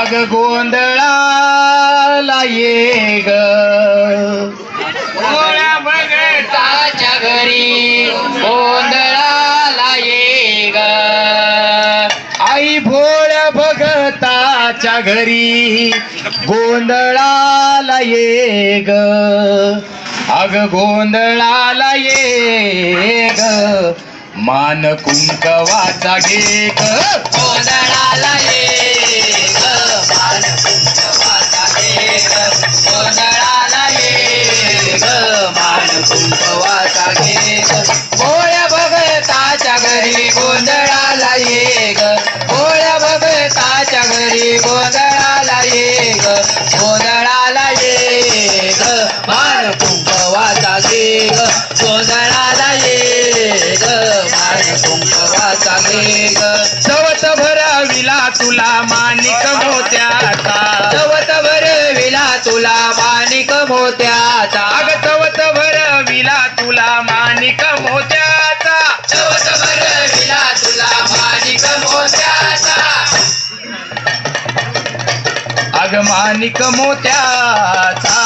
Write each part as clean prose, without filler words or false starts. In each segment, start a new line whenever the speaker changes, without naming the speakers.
अग गोंधळाला ये ग
भोळ्या भगताच्या
घरी गोंधळाला ये ग आई भोळ्या भगताच्या घरी गोंधळाला ये ग अग गोंधळाला ये ग मान कुंकवाचा घे ग
गोंधळाला ये ग मान कुंकवाचा घे ग गोंधळाला ये ग मान कुंकवाचा घे ग भोळ्या भगताच्या घरी गोंधळाला ये ग भोळ्या भगताच्या घरी गोंधळाला ये ग गोंधळाला ये ग मान कुंकवाचा घे ग गोंधळाला ये ग मान कुंकवाचा घे ग
चवत भरविला तुला माणिक मोत्याचा
चवत भरविला तुला माणिक मोत्याचा
अग चवत भरविला तुला माणिक मोत्याचा
चवत भरविला तुला माणिक मोत्याचा
अग माणिक मोत्याचा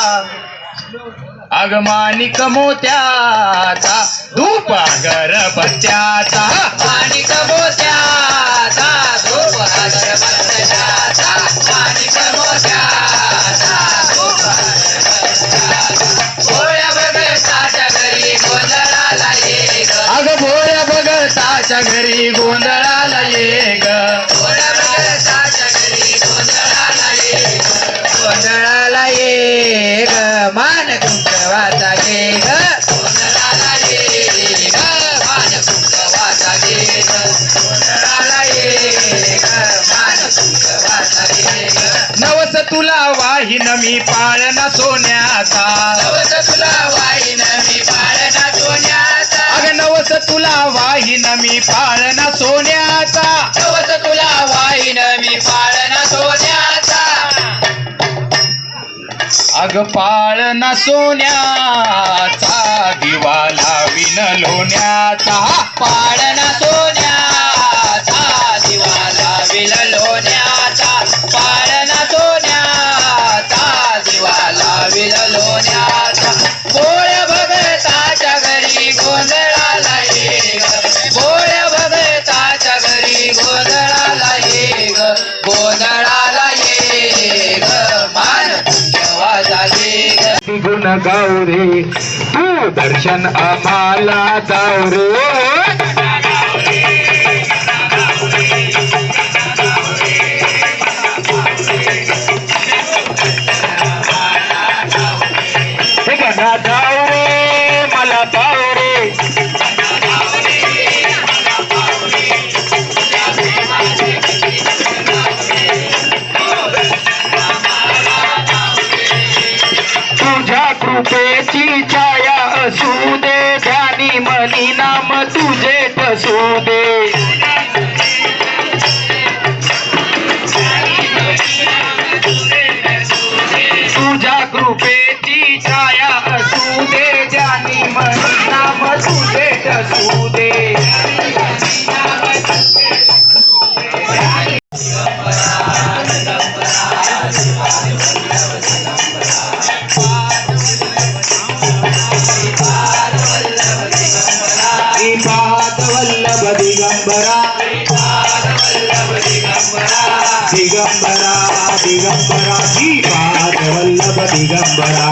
अग माणिक मोत्याचा धूप अगरबत्त्याचा
माणिक मोत्याचा धूप अगरबत्त्याचा माणिक मोत्याचा धूप अगरबत्त्याचा भोळ्या भगताच्या घरी गोंधळाला ये ग
अग भोळ्या भगताच्या घरी गोंधळाला ये ग
भोळ्या भगताच्या घरी गोंधळाला ये ग गोंधळाला ये ग मान कुंकवाचा घे ग गोंधळाला ये ग मान कुंकवाचा घे ग गोंधळाला ये ग मान कुंकवाचा घे ग
नवस तुला वाहिन मी पाळणा सोन्याचा
नवस तुला वाईन मी पाळणा सोन्याचा
अग नवस तुला वाहिन मी पाळणा सोन्याचा
नवस तुला वाईन मी पाळणा सोन्याचा
अग पाळणा सोन्याचा दिवा लावीन लोण्याचा
पाळणा सोन्याचा दिवा लाविल लोण्याचा पाळणा सोन्याचा दिवा लाविल लोण्याचा भोळ्या भगताच्या घरी गोंधळाला ये ग भोळ्या भगताच्या घरी गोंधळाला ये ग गोंधळाला ये ग मान कुंकवाचा घे ग
गुण गौरे तू दर्शन आम्हाला जाऊ रे मला जाऊ रे मला जाऊ रे तुझ्या कृपेची छाया असू दे ध्यानी मनी नाम तुझे असू दे तुझ्या कृपेची छाया असू दे ध्यानी मनी नाम तुझे असू दे श्रीपाद वल्लभ दिगंबरा दिगंबरा दिगंबरा श्रीपाद वल्लभ दिगंबरा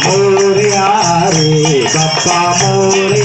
मोरया रे बाप्पा मोरया